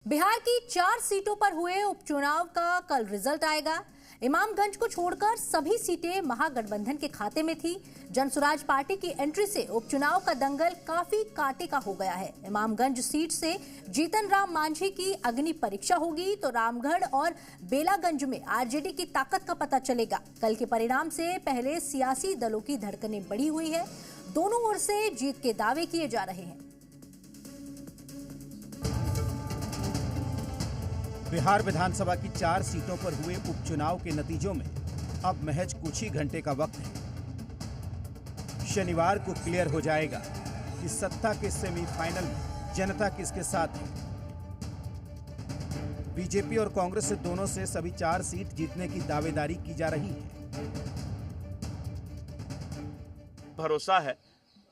बिहार की 4 सीटों पर हुए उपचुनाव का कल रिजल्ट आएगा। इमामगंज को छोड़कर सभी सीटें महागठबंधन के खाते में थी। जनसुराज पार्टी की एंट्री से उपचुनाव का दंगल काफी कांटे का हो गया है। इमामगंज सीट से जीतन राम मांझी की अग्नि परीक्षा होगी तो रामगढ़ और बेलागंज में आरजेडी की ताकत का पता चलेगा। कल के परिणाम से पहले सियासी दलों की धड़कनें बढ़ी हुई है। दोनों ओर से जीत के दावे किए जा रहे हैं। बिहार विधानसभा की 4 सीटों पर हुए उपचुनाव के नतीजों में अब महज कुछ ही घंटे का वक्त है। शनिवार को क्लियर हो जाएगा कि सत्ता के सेमीफाइनल में जनता किसके साथ है। बीजेपी और कांग्रेस से दोनों से सभी 4 सीट जीतने की दावेदारी की जा रही है। भरोसा है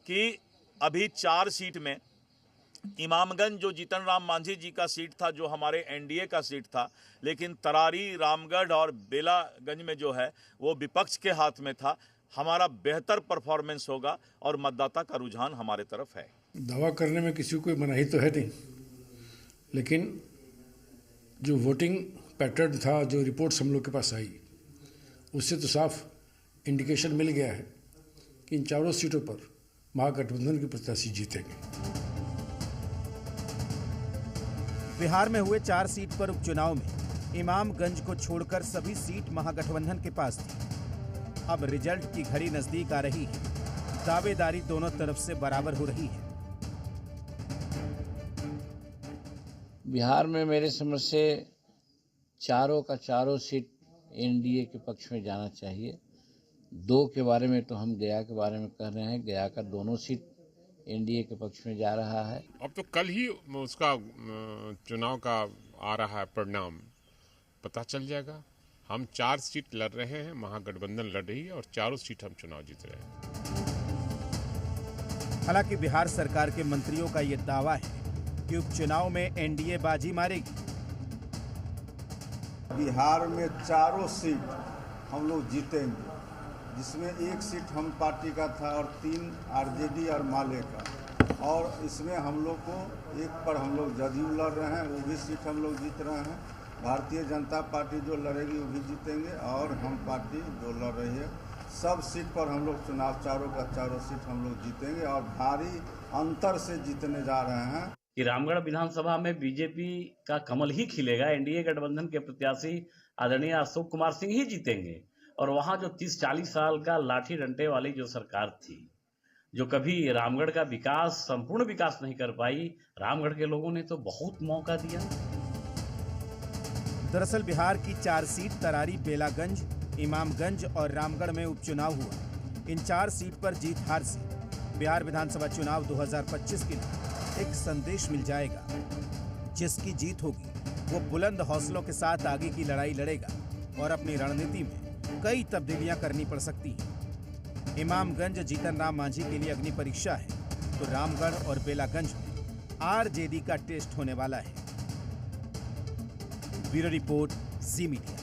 कि अभी 4 सीट में इमामगंज जो जीतन राम मांझी जी का सीट था, जो हमारे एनडीए का सीट था, लेकिन तरारी, रामगढ़ और बेलागंज में जो है वो विपक्ष के हाथ में था। हमारा बेहतर परफॉर्मेंस होगा और मतदाता का रुझान हमारे तरफ है। दावा करने में किसी को कोई मनाही तो है नहीं, लेकिन जो वोटिंग पैटर्न था, जो रिपोर्ट्स हम लोग के पास आई, उससे तो साफ इंडिकेशन मिल गया है कि इन 4 सीटों पर महागठबंधन के प्रत्याशी जीतेंगे। बिहार में हुए 4 सीट पर उपचुनाव में इमामगंज को छोड़कर सभी सीट महागठबंधन के पास थी। अब रिजल्ट की घड़ी नजदीक आ रही है। दावेदारी दोनों तरफ से बराबर हो रही है। बिहार में मेरे समझ से चारों का चारों सीट एनडीए के पक्ष में जाना चाहिए। 2 के बारे में तो हम गया के बारे में कह रहे हैं। गया का दोनों सीट एनडीए के पक्ष में जा रहा है। अब तो कल ही उसका चुनाव का आ रहा है परिणाम, पता चल जाएगा। हम 4 सीट लड़ रहे हैं, महागठबंधन लड़ रही है और 4 सीट हम चुनाव जीत रहे हैं। हालांकि बिहार सरकार के मंत्रियों का ये दावा है कि उपचुनाव में एनडीए बाजी मारेगी। बिहार में 4 सीट हम लोग जीतेंगे, जिसमें 1 सीट हम पार्टी का था और 3 आरजेडी और माले का। और इसमें हम लोग को 1 पर हम लोग जदयू लड़ रहे हैं, वो भी सीट हम लोग जीत रहे हैं। भारतीय जनता पार्टी जो लड़ेगी वो भी जीतेंगे और हम पार्टी जो लड़ रही है, सब सीट पर हम लोग चुनाव 4 का 4 सीट हम लोग जीतेंगे और भारी अंतर से जीतने जा रहे हैं। कि रामगढ़ विधानसभा में बीजेपी का कमल ही खिलेगा। एनडीए गठबंधन के प्रत्याशी आदरणीय अशोक कुमार सिंह ही जीतेंगे। और वहां जो 30-40 साल का लाठी डंडे वाली जो सरकार थी, जो कभी रामगढ़ का विकास, संपूर्ण विकास नहीं कर पाई, रामगढ़ के लोगों ने तो बहुत मौका दिया। दरअसल बिहार की 4 सीट तरारी, बेलागंज, इमामगंज और रामगढ़ में उपचुनाव हुआ। इन 4 सीट पर जीत हार से बिहार विधानसभा चुनाव 2025 के लिए एक संदेश मिल जाएगा। जिसकी जीत होगी वो बुलंद हौसलों के साथ आगे की लड़ाई लड़ेगा और अपनी रणनीति में कई तब्दीलियां करनी पड़ सकती हैं। इमामगंज जीतन राम मांझी के लिए अग्नि परीक्षा है, तो रामगढ़ और बेलागंज में आरजेडी का टेस्ट होने वाला है। ब्यूरो रिपोर्ट, जी मीडिया।